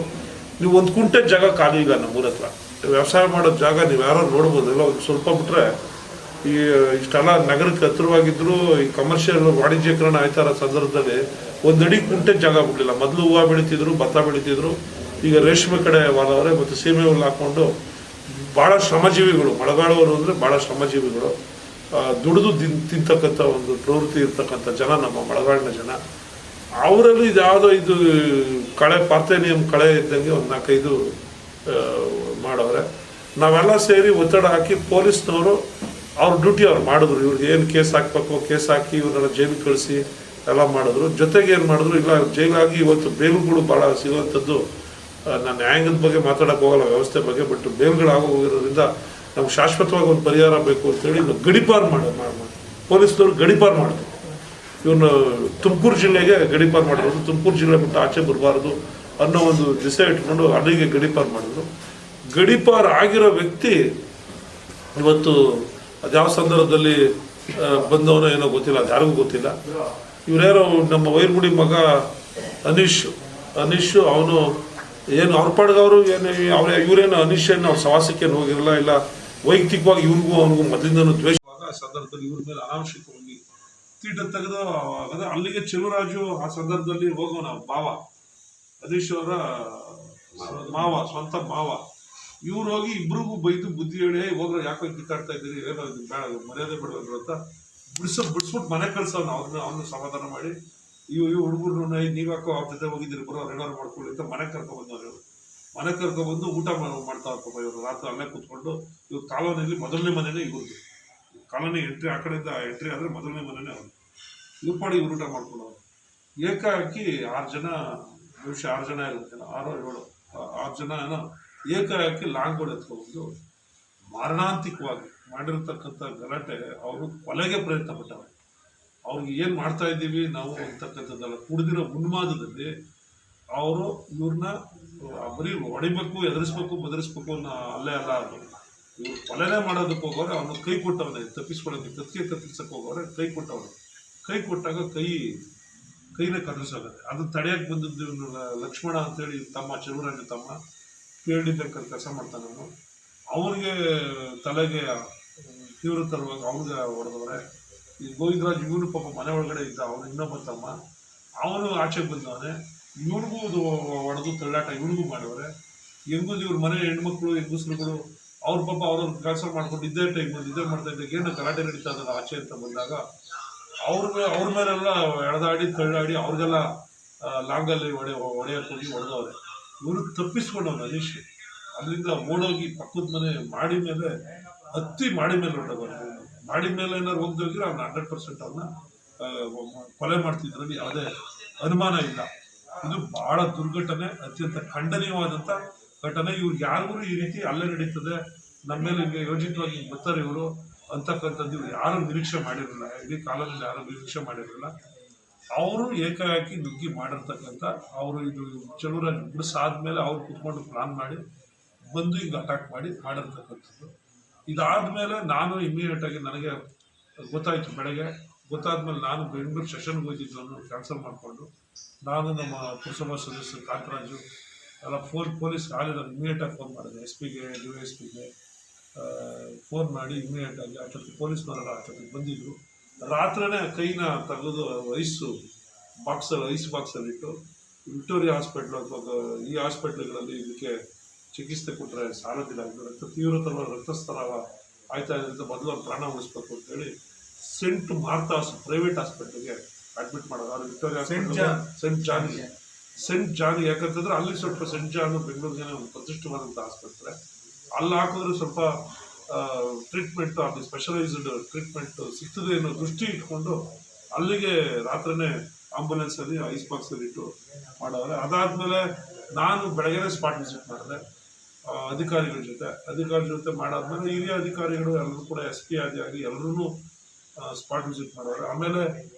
ನೀವು ಒಂದು ಕುಂಟೆ ಜಾಗ ಖಾಲಿ ಇಲ್ಲ ನಮ್ಮೂರ ಹತ್ರ. ವ್ಯವಸಾಯ ಮಾಡೋ ಜಾಗ ನೀವು ಯಾರೋ ನೋಡ್ಬೋದು. ಎಲ್ಲ ಒಂದು ಸ್ವಲ್ಪ ಬಿಟ್ರೆ ಈ ಇಷ್ಟೆಲ್ಲ ನಗರಕ್ಕೆ ಹತ್ತಿರವಾಗಿದ್ರು ಈ ಕಮರ್ಷಿಯಲ್ ವಾಣಿಜ್ಯೀಕರಣ ಆಯ್ತಾರ ಸಂದರ್ಭದಲ್ಲಿ ಒಂದಡಿ ಕುಂಟೆ ಜಾಗ ಬಿಡಲಿಲ್ಲ. ಮೊದಲು ಹೂವು ಬೆಳೀತಿದ್ರು, ಭತ್ತ ಬೆಳೀತಿದ್ರು, ಈಗ ರೇಷ್ಮೆ ಕಡೆ ವಾಲವರೆ ಮತ್ತು ಸೀಮೆ ಹುಲ್ಲು ಹಾಕ್ಕೊಂಡು ಭಾಳ ಶ್ರಮಜೀವಿಗಳು ಮಳೆಗಾಳವರು ಅಂದರೆ ಭಾಳ ಶ್ರಮಜೀವಿಗಳು, ದುಡಿದು ತಿಂತಕ್ಕಂಥ ಒಂದು ಪ್ರವೃತ್ತಿ ಇರ್ತಕ್ಕಂಥ ಜನ ನಮ್ಮ ಮಳೆಗಾಳಿನ ಜನ. ಅವರಲ್ಲಿ ಇದ್ಯಾವುದೋ ಇದು ಕಳೆ ಪಾರ್ಥೇನಿಯಂ ಕಳೆ ಇದ್ದಂಗೆ ಒಂದು 4-5 ಮಾಡವ್ರೆ. ನಾವೆಲ್ಲ ಸೇರಿ ಒತ್ತಡ ಹಾಕಿ ಪೊಲೀಸ್ನವರು ಅವ್ರ ಡ್ಯೂಟಿ ಅವ್ರು ಮಾಡಿದ್ರು. ಇವ್ರಿಗೆ ಏನು ಕೇಸ್ ಹಾಕ್ಬೇಕು ಕೇಸ್ ಹಾಕಿ ಇವ್ರನ್ನೆಲ್ಲ ಜೈಲಿಗೆ ಕಳಿಸಿ ಎಲ್ಲ ಮಾಡಿದ್ರು. ಜೊತೆಗೆ ಏನು ಮಾಡಿದ್ರು, ಇಲ್ಲ ಜೈಲಾಗಿ ಇವತ್ತು ಬೇಲುಗಳು ಭಾಳ ಸಿಗುವಂಥದ್ದು. ನಾನು ನ್ಯಾಯಾಂಗದ ಬಗ್ಗೆ ಮಾತಾಡೋಕೆ ಹೋಗಲ್ಲ, ವ್ಯವಸ್ಥೆ ಬಗ್ಗೆ, ಬಟ್ ಬೇಲ್ಗಳಾಗೋಗಿರೋದ್ರಿಂದ ನಮ್ಗೆ ಶಾಶ್ವತವಾಗಿ ಒಂದು ಪರಿಹಾರ ಬೇಕು ಅಂತೇಳಿ ಗಡಿಪಾರು ಪೊಲೀಸ್ನವ್ರು ಗಡಿಪಾರು ಮಾಡಿದ್ರು. ಇವನು ತುಮಕೂರು ಜಿಲ್ಲೆಗೆ ಗಡಿಪಾರು ಮಾಡಿರೋದು, ತುಮಕೂರು ಜಿಲ್ಲೆ ಬಿಟ್ಟು ಆಚೆ ಬರಬಾರ್ದು ಅನ್ನೋ ಒಂದು ದಿಸೆ ಇಟ್ಕೊಂಡು ಅಲ್ಲಿಗೆ ಗಡಿಪಾರು ಮಾಡಿದ್ರು. ಗಡಿಪಾರು ಆಗಿರೋ ವ್ಯಕ್ತಿ ಇವತ್ತು ಅದ್ಯಾವ ಸಂದರ್ಭದಲ್ಲಿ ಬಂದವನೋ ಏನೋ ಗೊತ್ತಿಲ್ಲ, ಅದು ಯಾರಿಗೂ ಗೊತ್ತಿಲ್ಲ. ಇವರ್ಯಾರೋ ನಮ್ಮ ವೈರ್ಗುಡಿ ಮಗ ಅನೀಶ್ ಅವನು ಏನು ಅವ್ರ ಪಾಡ್ಗವರು ಏನು ಇವರೇನು ಅನೀಶ್ ಏನು ಅವ್ರ ಸವಾಸಕ್ಕೇನು ಹೋಗಿರಲ್ಲ, ಇಲ್ಲ ವೈಯಕ್ತಿಕವಾಗಿ ಇವ್ರಿಗೂ ಅವನಿಗೂ ಮೊದಲಿಂದನೂ ದ್ವೇಷವಾಗ ಸಂದರ್ಭದಲ್ಲಿ ಇವ್ರ ಮೇಲೆ ಅನಾವಶ್ಯಕವಾಗಿ ತೀಟ ತೆಗೆದು ಅದೇ ಅಲ್ಲಿಗೆ ಚೆಲುವರಾಜು ಆ ಸಂದರ್ಭದಲ್ಲಿ ಹೋಗೋಣ ಭಾವ ಹರೀಶ್ ಅವರ ಮಾವ, ಸ್ವಂತ ಮಾವ. ಇವ್ರು ಹೋಗಿ ಇಬ್ರಿಗೂ ಬೈದು ಬುದ್ಧಿ ಹೇಳಿ ಹೋಗ್ರ ಯಾಕೋ ಕಿತ್ತಾಡ್ತಾ ಇದ್ದೀರಿ, ಏನೋ ಬೇಡ ಮರ್ಯಾದೆ ಬಿಡೋದ್ರು ಅಂತ ಬಿಡಿಸ್ಬಿಟ್ಟು ಮನೆ ಕಳ್ಸೋನು. ಅವ್ರನ್ನ ಸಮಾಧಾನ ಮಾಡಿ ಇವು ಹುಡುಗರು ನೀವ್ಯಾಕೋ ಅವ್ರ ಜೊತೆ ಹೋಗಿದ್ದೀರಿ ಬರೋ ರೆಗಾರ್ ಮಾಡ್ಕೊಳ್ಳಿ ಅಂತ ಮನೆ ಕರ್ಕೊಬಂದವ್ರು. ಇವರು ಮನೆ ಕರ್ಕೊಬಂದು ಊಟ ಮಾಡ್ತಾರಪ್ಪ ಇವರು. ರಾತ್ರಿ ಅಲ್ಲೇ ಕೂತ್ಕೊಂಡು ಇವ್ರ ಕಾಲೋನಿಯಲ್ಲಿ ಮೊದಲನೇ ಮನೆನೇ ಇವ್ರದ್ದು. ಕಾಲೋನಿ ಎಂಟ್ರಿ ಆ ಕಡೆಯಿಂದ ಎಂಟ್ರಿ ಆದರೆ ಮೊದಲನೇ ಮನೆನೇ ಅವ್ರು. ಇವ್ರು ಪಾಡಿ ಇವ್ರು ಊಟ ಮಾಡ್ಕೊಂಡವ್ರು. ಏಕಾಏಕಿ 6 ಜನ, ಬಹುಶಃ 6 ಜನ ಇರುತ್ತೆ, 6 7 6 ಜನ ಏನೋ ಏಕಾಏಕಿ ಲಾಂಗ್ ಬೋರ್ಡ್ ಎತ್ಕೊಂಡು ಮಾರಣಾಂತಿಕವಾಗಿ ಮಾಡಿರ್ತಕ್ಕಂಥ ಗಲಾಟೆ. ಅವರು ಕೊಲೆಗೆ ಪ್ರಯತ್ನ ಪಟ್ಟವ್ರೆ. ಅವ್ರಿಗೆ ಏನು ಮಾಡ್ತಾ ಇದ್ದೀವಿ ನಾವು ಅಂತಕ್ಕಂಥದ್ದೆಲ್ಲ ಕುಡಿದಿರೋ ಉನ್ಮಾದದಲ್ಲಿ ಅವರು ಇವ್ರನ್ನ ಬರೀ ಹೊಡಿಬೇಕು, ಎದುರಿಸ್ಬೇಕು, ಬದರಿಸ್ಬೇಕು ಅನ್ನೋ ಅಲ್ಲೇ ಅಲ್ಲ. ಅದು ಇವ್ರು ಕೊಲೆನೇ ಮಾಡೋದಕ್ಕೆ ಹೋಗೋರೆ. ಅವನು ಕೈ ಕೊಟ್ಟವನೇ ತಪ್ಪಿಸ್ಕೊಳ್ಳೋಕೆ, ಕತ್ತಿಗೆ ಕತ್ತರಿಸಕ್ಕೆ ಹೋಗೋರೆ. ಕೈ ಕೊಟ್ಟವನು. ಕೈ ಕೊಟ್ಟಾಗ ಕೈನೇ ಕತ್ತರಿಸೋಗುತ್ತೆ. ಅದನ್ನ ತಡೆಯಕ್ಕೆ ಬಂದದ್ದು ಲಕ್ಷ್ಮಣ ಅಂತೇಳಿ ತಮ್ಮ, ಚೆಲುವರಾಜು ತಮ್ಮ PhD ಬೇಕಾದ್ರೆ ಕೆಲಸ ಮಾಡ್ತಾನೆ ಅವನು. ಅವನಿಗೆ ತಲೆಗೆ ತೀವ್ರತರವಾಗಿ ಅವನಿಗೆ ಹೊಡೆದವ್ರೆ. ಈ ಗೋವಿಂದರಾಜ್ ಇವನು ಪಾಪ ಮನೆ ಒಳಗಡೆ ಇದ್ದ, ಅವನು ಇನ್ನೊಬ್ಬ ತಮ್ಮ, ಅವನು ಆಚೆಗೆ ಬಂದವನೇ. ಇವನಿಗೂ ಹೊಡೆದು ತಳ್ಳಾಟ ಇವನಿಗೂ ಮಾಡವ್ರೆ. ಹೆಂಗೂ ಇವ್ರ ಮನೆ ಹೆಣ್ಮಕ್ಳು ಹೆಂಗಸ್ರುಗಳು ಅವ್ರ ಪಾಪ ಅವ್ರವ್ರ ಕೆಲಸ ಮಾಡ್ಕೊಂಡು ಇದ್ದೇ ಟೈಮಲ್ಲಿ ಇದೇ ಮಾಡ್ತಾ ಇದ್ದಾಗ ಏನು ಗಲಾಟೆ ನಡೀತಾ ಇದ್ದಲ್ಲ ಆಚೆ ಅಂತ ಬಂದಾಗ ಅವ್ರ ಮೇಲೆಲ್ಲ ಎಳೆದಾಡಿ ತಳ್ಳಾಡಿ ಅವ್ರಿಗೆಲ್ಲ ಲಾಂಗಲ್ಲಿ ಹೊಡೆಯಕ್ಕೆ ಹೋಗಿ ಹೊಡೆದವ್ರೆ. ಇವರು ತಪ್ಪಿಸ್ಕೊಂಡವ್ರು ಹರೀಶ್. ಅಲ್ಲಿಂದ ಓಡೋಗಿ ಪಕ್ಕದ ಮನೆ ಮಾಡಿ ಮೇಲೆ ಹತ್ತಿ ಮಾಡಿ ಮೇಲೆ ಹೊರಟವ್ರೆ. ಮಾಡಿ ಮೇಲೆ ಏನಾದ್ರು ಹೋಗ್ದೋಗಿದ್ರೆ ಅವ್ನ 100% ಅವ್ರನ್ನ ಕೊಲೆ ಮಾಡ್ತಿದ್ರಲ್ಲಿ ಯಾವುದೇ ಅನುಮಾನ ಇಲ್ಲ. ಇದು ಬಹಳ ದುರ್ಘಟನೆ, ಅತ್ಯಂತ ಖಂಡನೀಯವಾದಂಥ ಘಟನೆ. ಇವ್ರಿಗೆ ಯಾರಿಗೂ ಈ ರೀತಿ ಅಲ್ಲೇ ನಡೀತದೆ, ನಮ್ಮ ಮೇಲೆ ಹಿಂಗೆ ಯೋಜಿತವಾಗಿ ಬರ್ತಾರೆ ಇವರು ಅಂತಕ್ಕಂಥದ್ದು ಇವ್ರು ಯಾರು ನಿರೀಕ್ಷೆ ಮಾಡಿರಲಿಲ್ಲ. ಇಡೀ ಕಾಲದಲ್ಲಿ ಯಾರು ನಿರೀಕ್ಷೆ ಮಾಡಿರಲಿಲ್ಲ. ಅವರು ಏಕಾಏಕಿ ನುಗ್ಗಿ ಮಾಡಿರ್ತಕ್ಕಂಥ ಅವರು ಇದು ಚೆಲುವರಾಜ್ ಬಿಡಿಸಾದ್ಮೇಲೆ ಅವ್ರು ಕುತ್ಕೊಂಡು ಪ್ಲಾನ್ ಮಾಡಿ ಬಂದು ಹಿಂಗೆ ಅಟ್ಯಾಕ್ ಮಾಡಿರ್ತಕ್ಕಂಥದ್ದು. ಇದಾದ್ಮೇಲೆ ನಾನು ಇಮಿಡಿಯೇಟಾಗಿ ನನಗೆ ಗೊತ್ತಾಯಿತು. ಬೆಳಗ್ಗೆ ಗೊತ್ತಾದ್ಮೇಲೆ ನಾನು ಬೆಂಗಳೂರು ಸೆಷನ್ಗೆ ಹೋಗಿದ್ದು ಕ್ಯಾನ್ಸಲ್ ಮಾಡಿಕೊಂಡು ನಾನು ನಮ್ಮ ಪುರಸಭಾ ಸದಸ್ಯರು ಕಾಂತರಾಜು ಎಲ್ಲ ಪೊಲೀಸ್ ಕಾಲೇಜ್ ಇಮಿಡಿಯೇಟಾಗಿ ಫೋನ್ ಮಾಡಿದೆ. SP ಗೆ DSPಗೆ ಫೋನ್ ಮಾಡಿ ಇಮಿಡಿಯೇಟಾಗಿ ಅಷ್ಟೊತ್ತಿಗೆ ಪೊಲೀಸ್ನವರೆಲ್ಲ ಅಷ್ಟೊತ್ತಿಗೆ ಬಂದಿದ್ದರು. ರಾತ್ರಿನೇ ಕೈನ ತೆಗೆದು ಐಸ್ ಬಾಕ್ಸಲ್ಲಿಟ್ಟು ವಿಕ್ಟೋರಿಯಾ ಹಾಸ್ಪಿಟ್ಲ್ ಅಥವಾ ಈ ಹಾಸ್ಪಿಟ್ಲ್ಗಳಲ್ಲಿ ಇದಕ್ಕೆ ಚಿಕಿತ್ಸೆ ಕೊಟ್ಟರೆ ಸಾಲದಿಲ್ಲ, ಇದು ತೀವ್ರತರವಾದ ರಕ್ತಸ್ರಾವ ಆಯ್ತಾ ಇದರಿಂದ ಮೊದಲು ಅವ್ರು ಪ್ರಾಣ ಉಳಿಸ್ಬೇಕು ಅಂತೇಳಿ ಸೆಂಟ್ ಮಾರ್ತಾಸ್ ಪ್ರೈವೇಟ್ ಹಾಸ್ಪಿಟ್ಲಿಗೆ ಅಡ್ಮಿಟ್ ಮಾಡೋದು. ಅವ್ರು ವಿಕ್ಟೋರಿಯಾ ಸೆಂಟ್ ಜಾನ್ ಯಾಕಂತಂದ್ರೆ ಅಲ್ಲಿ ಸ್ವಲ್ಪ ಸೆಂಟ್ ಜಾನ್ ಬೆಂಗಳೂರಿಗೆ ಒಂದು ಪ್ರತಿಷ್ಠವಾದಂಥ ಆಸ್ಪತ್ರೆ. ಅಲ್ಲಿ ಹಾಕಿದ್ರೆ ಸ್ವಲ್ಪ ಟ್ರೀಟ್ಮೆಂಟ್, ಅಲ್ಲಿ ಸ್ಪೆಷಲೈಸ್ಡ್ ಟ್ರೀಟ್ಮೆಂಟ್ ಸಿಗ್ತದೆ ಅನ್ನೋ ದೃಷ್ಟಿ ಇಟ್ಕೊಂಡು ಅಲ್ಲಿಗೆ ರಾತ್ರಿನೇ ಆಂಬುಲೆನ್ಸಲ್ಲಿ ಐಸ್ ಬಾಕ್ಸಲ್ಲಿ ಇಟ್ಟು ಮಾಡೋರೆ. ಅದಾದಮೇಲೆ ನಾನು ಬೆಳಗ್ಗೆ ಸ್ಪಾಟ್ ವಿಸಿಟ್ ಮಾಡಿದೆ ಅಧಿಕಾರಿಗಳ ಜೊತೆ ಮಾಡಾದ್ಮೇಲೆ ಹಿರಿಯ ಅಧಿಕಾರಿಗಳು ಎಲ್ಲರೂ ಕೂಡ SP ಆಗಿ ಎಲ್ಲರೂ ಸ್ಪಾಟ್ ವಿಸಿಟ್ ಮಾಡೋರು. ಆಮೇಲೆ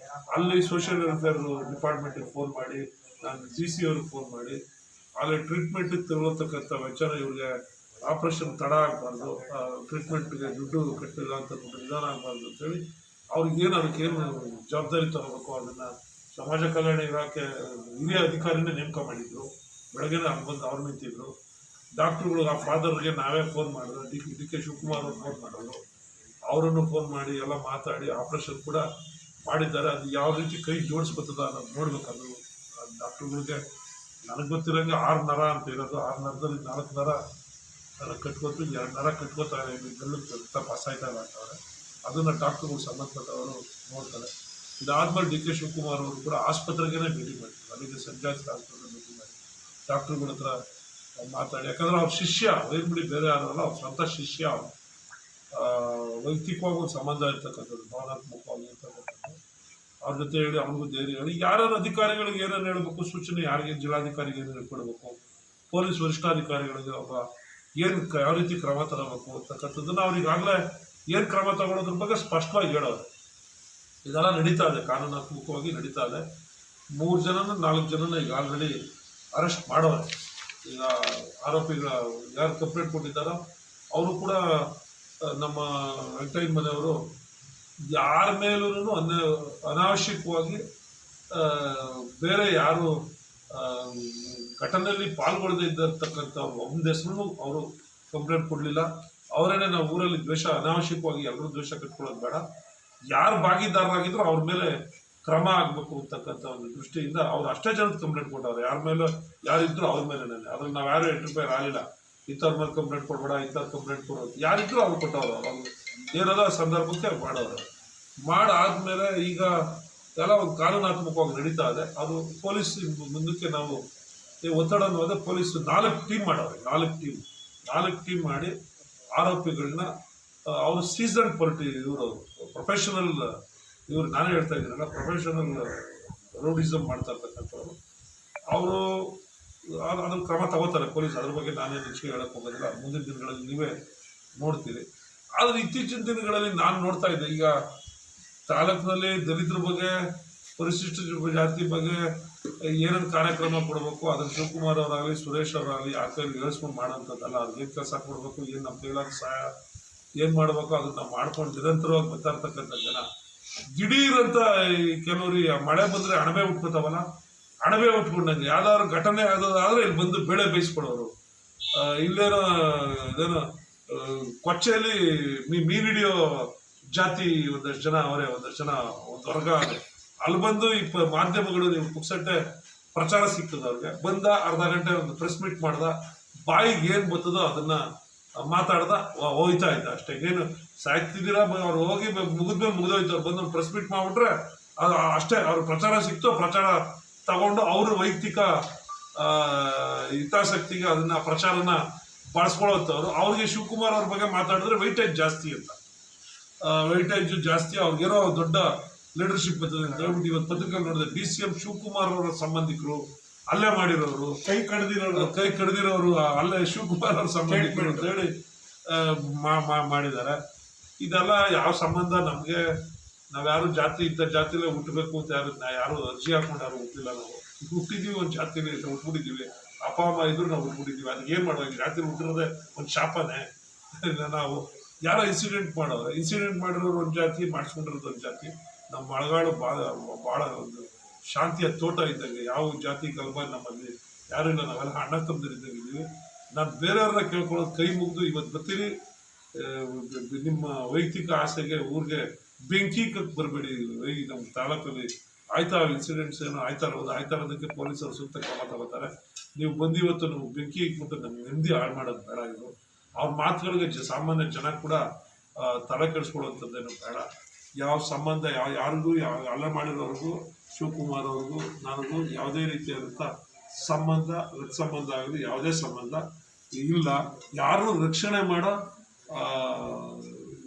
ಅಲ್ಲಿ ಸೋಷಿಯಲ್ ವೆಲ್ಫೇರ್ ಡಿಪಾರ್ಟ್ಮೆಂಟಿಗೆ ಫೋನ್ ಮಾಡಿ, ನಾನು DC ಅವ್ರಿಗೆ ಫೋನ್ ಮಾಡಿ ಅಲ್ಲಿ ಟ್ರೀಟ್ಮೆಂಟಿಗೆ ತಗೊಳ್ತಕ್ಕಂಥ ವೆಚ್ಚನ ಇವ್ರಿಗೆ ಆಪ್ರೇಷನ್ ತಡ ಆಗಬಾರ್ದು, ಟ್ರೀಟ್ಮೆಂಟ್ಗೆ ದುಡ್ಡು ಕಟ್ಟಿಲ್ಲ ಅಂತ ನಿಧಾನ ಆಗಬಾರ್ದು ಅಂತೇಳಿ ಅವ್ರಿಗೇನು ಅದಕ್ಕೇನು ಜವಾಬ್ದಾರಿ ತಗೋಬೇಕು ಅದನ್ನು ಸಮಾಜ ಕಲ್ಯಾಣ ಇಲಾಖೆ ಹಿರಿಯ ಅಧಿಕಾರಿನೇ ನೇಮಕ ಮಾಡಿದ್ರು. ಬೆಳಗ್ಗೆನೇ ಅಲ್ಲಿ ಬಂದು ಅವ್ರು ನಿಂತಿದ್ರು. ಡಾಕ್ಟ್ರುಗಳು ಆ ಫಾದರ್ಗೆ ನಾವೇ ಫೋನ್ ಮಾಡಿದ್ರು. DK ಶಿವಕುಮಾರ್ ಅವ್ರು ಫೋನ್ ಮಾಡೋರು. ಅವರನ್ನು ಫೋನ್ ಮಾಡಿ ಎಲ್ಲ ಮಾತಾಡಿ ಆಪ್ರೇಷನ್ ಕೂಡ ಮಾಡಿದ್ದಾರೆ. ಅದು ಯಾವ ರೀತಿ ಕೈ ಜೋಡಿಸ್ಕೊತದ ಅನ್ನೋದು ನೋಡ್ಬೇಕಾದ್ರು. ಡಾಕ್ಟ್ರುಗಳಿಗೆ ನನಗೆ ಗೊತ್ತಿರೋಂಗೆ 6 ನರ ಅಂತ ಇರೋದು, 6 ನರದಲ್ಲಿ 4 ನರ ಕಟ್ಕೊತು, 2 ನರ ಕಟ್ಕೋತಾರೆ, ಗಲ್ಲು ರಕ್ತ ಪಾಸಾಯ್ತಾ ಇಲ್ಲ ಅಂತವ್ರೆ. ಅದನ್ನು ಡಾಕ್ಟ್ರುಗಳು ಸಂಬಂಧಪಟ್ಟವರು ನೋಡ್ತಾರೆ. ಇದಾದ್ಮೇಲೆ DK ಶಿವಕುಮಾರ್ ಅವರು ಕೂಡ ಆಸ್ಪತ್ರೆಗೇ ಭೇಟಿ ಮಾಡಿದ್ರು. ಅಲ್ಲಿಗೆ ಸೆಂಟ್ ಜಾನ್ಸ್ ಆಸ್ಪತ್ರೆ ಭೇಟಿ ಮಾಡಿ ಡಾಕ್ಟ್ರುಗಳ ಹತ್ರ ಮಾತಾಡಿ, ಯಾಕಂದ್ರೆ ಅವ್ರ ಶಿಷ್ಯ ವೈರ್ಬಿಡಿ ಬೇರೆ ಯಾರಲ್ಲ, ಅವ್ರ ಸ್ವಂತ ಶಿಷ್ಯ, ಅವರು ವೈಯಕ್ತಿಕವಾಗಿ ಒಂದು ಸಂಬಂಧ ಇರ್ತಕ್ಕಂಥದ್ದು, ಭಾವನಾತ್ಮಕವಾಗಿ ಇರ್ತಕ್ಕಂಥದ್ದು. ಅವ್ರ ಜೊತೆ ಹೇಳಿ ಅವ್ರಿಗೂ ಧೈರ್ಯ ಹೇಳಿ ಯಾರ್ಯಾರು ಅಧಿಕಾರಿಗಳಿಗೆ ಏನೇನು ಹೇಳಬೇಕು, ಸೂಚನೆ ಯಾರಿಗೆ, ಜಿಲ್ಲಾಧಿಕಾರಿಗೆ ಏನು ಹೇಳ್ಕೊಡ್ಬೇಕು, ಪೊಲೀಸ್ ವರಿಷ್ಠಾಧಿಕಾರಿಗಳಿಗೆ ಒಬ್ಬ ಏನು ಯಾವ ರೀತಿ ಕ್ರಮ ತಗೋಬೇಕು ಅಂತಕ್ಕಂಥದ್ದನ್ನು ಅವ್ರಿಗಾಗಲೇ ಏನು ಕ್ರಮ ತಗೊಳ್ಳೋದ್ರ ಬಗ್ಗೆ ಸ್ಪಷ್ಟವಾಗಿ ಹೇಳೋರು. ಇದೆಲ್ಲ ನಡೀತಾ ಇದೆ, ಕಾನೂನಾತ್ಮಕವಾಗಿ ನಡೀತಾ ಇದೆ. 3 ಜನನ 4 ಜನನ ಈಗ ಆಲ್ರೆಡಿ ಅರೆಸ್ಟ್ ಮಾಡೋರೆ. ಈಗ ಆರೋಪಿಗಳ ಯಾರು ಕಂಪ್ಲೇಂಟ್ ಕೊಟ್ಟಿದ್ದಾರೋ ಅವರು ಕೂಡ ನಮ್ಮ ವೆಂಕಟಯ್ಯನ ಮನೆಯವರು ಯಾರ ಮೇಲೂ ಅನಾವಶ್ಯಕವಾಗಿ ಬೇರೆ ಯಾರು ಘಟನೆಯಲ್ಲಿ ಪಾಲ್ಗೊಳ್ಳದೇ ಇದ್ದಿರ್ತಕ್ಕಂಥ ಒಂದು ಹೆಸರು ಅವರು ಕಂಪ್ಲೇಂಟ್ ಕೊಡಲಿಲ್ಲ. ಅವರೇನೆ ನಾವು ಊರಲ್ಲಿ ದ್ವೇಷ ಅನಾವಶ್ಯಕವಾಗಿ ಎಲ್ಲರೂ ದ್ವೇಷ ಕಟ್ಕೊಳ್ಳೋದು ಬೇಡ, ಯಾರು ಭಾಗಿದಾರರಾಗಿದ್ರು ಅವ್ರ ಮೇಲೆ ಕ್ರಮ ಆಗಬೇಕು ಅಂತಕ್ಕಂಥ ಒಂದು ದೃಷ್ಟಿಯಿಂದ ಅವ್ರು ಅಷ್ಟೇ ಜನದ ಕಂಪ್ಲೇಂಟ್ ಕೊಟ್ಟವ್ರೆ. ಯಾರ ಮೇಲೆ ಯಾರಿದ್ರು ಅವ್ರ ಮೇಲೆ ಅದ್ರಲ್ಲಿ ನಾವು ಯಾರು ಎಂಟರ್ಫೈರ್ ಆಗಲಿಲ್ಲ. ಇಂಥವ್ರ ಮೇಲೆ ಕಂಪ್ಲೇಂಟ್ ಕೊಡ್ಬೇಡ, ಇಂಥವ್ರ ಕಂಪ್ಲೇಂಟ್ ಕೊಡೋದು ಯಾರಿದ್ರು ಅವ್ರು ಕೊಟ್ಟವ್ರು. ಅವ್ರು ಏನದ ಸಂದರ್ಭಕ್ಕೆ ಮಾಡೋರು. ಮಾಡಾದ್ಮೇಲೆ ಈಗ ಎಲ್ಲ ಒಂದು ಕಾನೂನಾತ್ಮಕವಾಗಿ ನಡೀತಾ ಇದೆ. ಅದು ಪೊಲೀಸ್ ಮುಂದಕ್ಕೆ ನಾವು ಒತ್ತಡ ಅನ್ನೋದೇ ಪೊಲೀಸ್ 4 ಟೀಮ್ ಮಾಡವ್ರೆ. 4 ಟೀಮ್ ಮಾಡಿ ಆರೋಪಿಗಳನ್ನ ಅವರು ಸೀಸನ್ ಇವರು ಪ್ರೊಫೆಷನಲ್ ಇವ್ರು ನಾನೇ ಹೇಳ್ತಾ ಇದ್ದೀನಲ್ಲ, ಪ್ರೊಫೆಷನಲ್ ರೌಡಿಸಮ್ ಮಾಡ್ತಾ ಇರ್ತಕ್ಕಂಥವ್ರು ಅವರು ಅದ್ರ ಕ್ರಮ ತಗೋತಾರೆ ಪೊಲೀಸ್. ಅದ್ರ ಬಗ್ಗೆ ನಾನೇ ಹೆಚ್ಚಿಗೆ ಹೇಳಕ್ ಹೋಗೋದಿಲ್ಲ, ಮುಂದಿನ ದಿನಗಳಲ್ಲಿ ನೀವೇ ನೋಡ್ತೀರಿ. ಆದ್ರೆ ಇತ್ತೀಚಿನ ದಿನಗಳಲ್ಲಿ ನಾನು ನೋಡ್ತಾ ಇದ್ದೆ, ಈಗ ತಾಲೂಕಿನಲ್ಲಿ ದಲಿತರ ಬಗ್ಗೆ, ಪರಿಶಿಷ್ಟ ಜಾತಿ ಬಗ್ಗೆ ಏನೇನು ಕಾರ್ಯಕ್ರಮ ಕೊಡಬೇಕು ಅದನ್ನು ಶಿವಕುಮಾರ್ ಅವರಾಗಲಿ ಸುರೇಶ್ ಅವರಾಗಲಿ ಆ ಕೈಲಿ ಹೇಳ್ಸ್ಕೊಂಡು ಮಾಡೋಂಥದ್ದಲ್ಲ. ಅವ್ರಿಗೆ ಏನು ಕೆಲಸ ಕೊಡಬೇಕು, ಏನು ನಮ್ಮ ಕೈಲಾಗ ಸಹಾಯ ಏನು ಮಾಡಬೇಕು ಅದನ್ನ ನಾವು ಮಾಡ್ಕೊಂಡು ನಿರಂತರವಾಗಿ ಬರ್ತಾ ಇರ್ತಕ್ಕಂಥ ಜನ ದಿಢೀರಂತ ಕೆಲವ್ರು ಮಳೆ ಬಂದರೆ ಅಣಬೆ ಉಟ್ಕೋತಾವಲ್ಲ, ಅಣಬೆ ಉಟ್ಕೊಂಡಂಗೆ ಯಾವ್ದಾದ್ರು ಘಟನೆ ಆಗೋದಾದ್ರೆ ಇಲ್ಲಿ ಬಂದು ಬೆಳೆ ಬೇಯಿಸ್ಕೊಡೋರು. ಇಲ್ಲೇನೋ ಇದೇನೋ ಕೊಚ್ಚೆಯಲ್ಲಿ ಮೀನು ಹಿಡಿಯೋ ಜಾತಿ ಒಂದಷ್ಟು ಜನ ಅವರೇ, ಒಂದಷ್ಟು ಜನ ಒಂದು ವರ್ಗ ಅದೇ. ಅಲ್ಲಿ ಬಂದು ಈ ಮಾಧ್ಯಮಗಳು ನೀವು ಪುಕ್ಸಟ್ಟೆ ಪ್ರಚಾರ ಸಿಗ್ತದೆ ಅವ್ರಿಗೆ. ಬಂದ ಅರ್ಧ ಗಂಟೆ ಒಂದು ಪ್ರೆಸ್ ಮೀಟ್ ಮಾಡ್ದ, ಬಾಯಿಗೆ ಏನು ಬರ್ತದೋ ಅದನ್ನ ಮಾತಾಡ್ದ ಹೋಯ್ತಾ ಇದ್ದ ಅಷ್ಟೇ. ಏನು ಸಾಯ್ತಿದ್ದೀರಾ ಅವ್ರು ಹೋಗಿ ಮುಗಿದ್ಮೇಲೆ ಮುಗಿದೋಯ್ತು. ಅವ್ರು ಬಂದು ಪ್ರೆಸ್ ಮೀಟ್ ಮಾಡ್ಬಿಟ್ರೆ ಅದು ಅಷ್ಟೇ. ಅವ್ರ ಪ್ರಚಾರ ಸಿಕ್ತು, ಪ್ರಚಾರ ತಗೊಂಡು ಅವ್ರ ವೈಯಕ್ತಿಕ ಹಿತಾಸಕ್ತಿಗೆ ಅದನ್ನ ಪ್ರಚಾರನ ಬಳಸ್ಕೊಳ್ಳೋತ್ತವ್ರು. ಅವ್ರಿಗೆ ಶಿವಕುಮಾರ್ ಅವ್ರ ಬಗ್ಗೆ ಮಾತಾಡಿದ್ರೆ ವೈಟೇಜ್ ಜಾಸ್ತಿ ಅಂತ, ವೈಟೇಜ್ ಜಾಸ್ತಿ, ಅವ್ರಿಗೇನೋ ದೊಡ್ಡ ಲೀಡರ್ಶಿಪ್ ಬರ್ತದೆ ಅಂತ ಹೇಳ್ಬಿಟ್ಟು ಇವತ್ತು ಪತ್ರಿಕೆ ನೋಡಿದೆ. DCM ಶಿವಕುಮಾರ್ ಅವರ ಸಂಬಂಧಿಕರು, ಅಲ್ಲೇ ಮಾಡಿರೋರು, ಕೈ ಕಡ್ದಿರೋರು ಅಲ್ಲೇ ಶಿವಕುಮಾರ್ ಅವ್ರ ಸಂಬಂಧಿಕರು ಅಂತ ಹೇಳಿ ಮಾಡಿದ್ದಾರೆ. ಇದೆಲ್ಲ ಯಾವ ಸಂಬಂಧ ನಮ್ಗೆ? ನಾವ್ಯಾರು ಜಾತಿ ಇದ್ದ ಜಾತಿಲೇ ಹುಟ್ಟಬೇಕು ಅಂತ ಯಾರು ಅರ್ಜಿ ಹಾಕೊಂಡು ಯಾರು ಹುಟ್ಟಿಲ್ಲ. ನಾವು ಹುಟ್ಟಿದೀವಿ ಒಂದು ಜಾತಿಲಿ ಹುಟ್ಬಿಟ್ಟಿದ್ದೀವಿ, ಅಪ್ಪ ಅಮ್ಮ ಇದ್ರು ನಾವು ಹುಟ್ಬಿಟ್ಟಿದ್ದೀವಿ. ಅದಕ್ಕೆ ಏನ್ ಮಾಡುವಾಗ ಜಾತಿಲಿ ಹುಟ್ಟಿರೋದೇ ಒಂದು ಶಾಪನೇ. ನಾವು ಯಾರೋ ಇನ್ಸಿಡೆಂಟ್ ಮಾಡಿರೋರು ಒಂದು ಜಾತಿ, ಮಾಡಿಸ್ಕೊಂಡಿರೋದು ಒಂದು ಜಾತಿ. ನಮ್ಮ ಮಳೆಗಾಡು ಭಾಳ ಒಂದು ಶಾಂತಿಯ ತೋಟ ಇದ್ದಂಗೆ. ಯಾವ ಜಾತಿ ಕಲ್ಬ ನಮ್ಮಲ್ಲಿ ಯಾರು ಇಲ್ಲ, ನಾವೆಲ್ಲ ಅಣ್ಣ ತಮ್ಮದಿರಿದ್ದಂಗೆ ಇದ್ದೀವಿ. ನಾನು ಬೇರೆಯವ್ರನ್ನ ಕೇಳ್ಕೊಳ್ಳೋದು ಕೈ ಮುಗಿದು ಇವತ್ತು ಬರ್ತೀರಿ, ನಿಮ್ಮ ವೈಯಕ್ತಿಕ ಆಸೆಗೆ ಊರಿಗೆ ಬೆಂಕಿ ಕಕ್ ಬರಬೇಡಿ. ನಮ್ಮ ತಾಲೂಕಲ್ಲಿ ಆಯ್ತಾ ಇನ್ಸಿಡೆಂಟ್ಸ್ ಏನೋ ಆಯ್ತಾ ಇರೋದಕ್ಕೆ ಪೊಲೀಸರು ಸೂಕ್ತ ಕ್ರಮ ತಗೋತಾರೆ. ನೀವು ಬಂದು ಇವತ್ತು ನೀವು ಬೆಂಕಿ ಇಟ್ಬಿಟ್ಟು ನಮ್ಗೆ ನೆಮ್ಮದಿ ಹಾಳು ಮಾಡೋದು ಬೇಡ. ಇದು ಅವ್ರ ಮಾತುಗಳಿಗೆ ಸಾಮಾನ್ಯ ಜನ ಕೂಡ ತಲೆ ಕೆಡಿಸ್ಕೊಳ್ಳುವಂಥದ್ದೇನು ಬೇಡ. ಯಾವ ಸಂಬಂಧ ಯಾರಿಗೂ ಅಲ್ಲ ಮಾಡಿರೋರ್ಗೂ ಶಿವಕುಮಾರ್ ಅವ್ರಿಗೂ ನನಗೂ ಯಾವುದೇ ರೀತಿಯಾದಂಥ ಸಂಬಂಧ, ಸಂಬಂಧ ಆಗಲಿ ಯಾವುದೇ ಸಂಬಂಧ ಇಲ್ಲ. ಯಾರು ರಕ್ಷಣೆ ಮಾಡೋ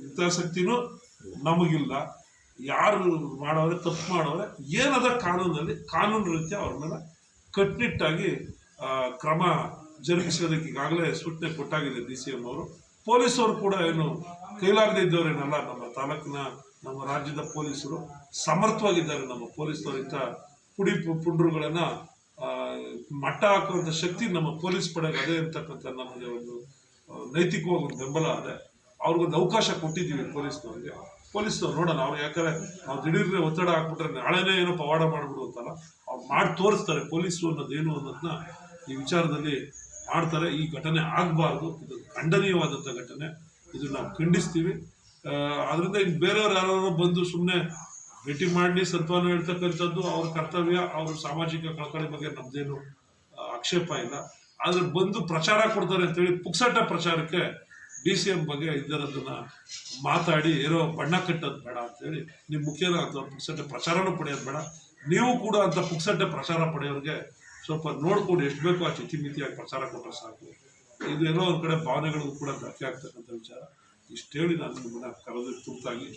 ಹಿತಾಸಕ್ತಿನೂ ನಮಗಿಲ್ಲ. ಯಾರು ಮಾಡೋರೆ, ತಪ್ಪು ಮಾಡೋರೆ, ಏನದ ಕಾನೂನಲ್ಲಿ ಕಾನೂನು ರೀತಿಯ ಅವ್ರ ಮೇಲೆ ಕಟ್ಟುನಿಟ್ಟಾಗಿ ಕ್ರಮ ಜರುಗಿಸೋದಕ್ಕೆ ಈಗಾಗಲೇ ಸೂಚನೆ ಕೊಟ್ಟಾಗಿದೆ DCM ಅವರು. ಪೊಲೀಸರು ಕೂಡ ಏನು ಕೈಲಾಗದೇ ಇದ್ದವರೇನಲ್ಲ. ನಮ್ಮ ತಾಲೂಕಿನ, ನಮ್ಮ ರಾಜ್ಯದ ಪೊಲೀಸರು ಸಮರ್ಥವಾಗಿದ್ದಾರೆ. ನಮ್ಮ ಪೊಲೀಸರು ಇಂಥ ಪುಂಡ್ರುಗಳನ್ನ ಮಟ್ಟ ಹಾಕುವಂಥ ಶಕ್ತಿ ನಮ್ಮ ಪೊಲೀಸ್ ಪಡೆಗೆ ಅದೇ ಅಂತಕ್ಕಂಥ ನಮಗೆ ಒಂದು ನೈತಿಕವಾಗಿ ಒಂದು ಬೆಂಬಲ ಅದೇ. ಅವ್ರಿಗೊಂದು ಅವಕಾಶ ಕೊಟ್ಟಿದ್ದೀವಿ ಪೊಲೀಸ್ನವ್ರು ನೋಡೋಣ. ಅವ್ರು ಯಾಕಂದ್ರೆ ನಾವು ದಿಢೀರ್ನೆ ಒತ್ತಡ ಹಾಕ್ಬಿಟ್ರೆ ನಾಳೆನೇ ಏನೋ ಪವಾಡ ಮಾಡ್ಬಿಡು ಅಂತಲ್ಲ, ಅವ್ರು ಮಾಡಿ ತೋರಿಸ್ತಾರೆ ಪೊಲೀಸರು ಅನ್ನೋದೇನು ಅನ್ನೋದನ್ನ ಈ ವಿಚಾರದಲ್ಲಿ ಮಾಡ್ತಾರೆ. ಈ ಘಟನೆ ಆಗಬಾರ್ದು, ಇದು ಖಂಡನೀಯವಾದಂಥ ಘಟನೆ, ಇದು ನಾವು ಖಂಡಿಸ್ತೀವಿ. ಅದರಿಂದ ಇನ್ನು ಬೇರೆಯವ್ರು ಯಾರು ಬಂದು ಸುಮ್ಮನೆ ಭೇಟಿ ಮಾಡಿ ಸತ್ವನ ಹೇಳ್ತಕ್ಕಂಥದ್ದು ಅವ್ರ ಕರ್ತವ್ಯ, ಅವ್ರ ಸಾಮಾಜಿಕ ಕಳಕಳಿ ಬಗ್ಗೆ ನಮ್ದೇನು ಆಕ್ಷೇಪ ಇಲ್ಲ. ಆದ್ರೆ ಬಂದು ಪ್ರಚಾರ ಕೊಡ್ತಾರೆ ಅಂತೇಳಿ ಪುಕ್ಸಟ್ಟ ಪ್ರಚಾರಕ್ಕೆ DCM ಬಗ್ಗೆ ಇದರದನ್ನ ಮಾತಾಡಿ ಏನೋ ಬಣ್ಣ ಕಟ್ಟೋದು ಬೇಡ ಅಂತೇಳಿ. ನಿಮ್ಮ ಮುಖ್ಯನ ಅಂತ ಪುಕ್ಸಟ್ಟೆ ಪ್ರಚಾರನೂ ಪಡೆಯೋದು ಬೇಡ. ನೀವು ಕೂಡ ಅಂತ ಪುಕ್ಸಟ್ಟೆ ಪ್ರಚಾರ ಪಡೆಯೋರಿಗೆ ಸ್ವಲ್ಪ ನೋಡ್ಕೊಂಡು ಎಷ್ಟು ಬೇಕೋ ಆ ಚಿತಿಮಿತಿಯಾಗಿ ಪ್ರಚಾರ ಕೊಟ್ಟರೆ ಸಾಕು. ಇದು ಏನೋ ಒಂದು ಕಡೆ ಭಾವನೆಗಳಿಗೂ ಕೂಡ ಧಕ್ಕೆ ಆಗ್ತಕ್ಕಂಥ ವಿಚಾರ. ಇಷ್ಟು ಹೇಳಿ ನಾನು ನಿಮ್ಮನ್ನ ಕರೆದು ತುರ್ತಾಗಿ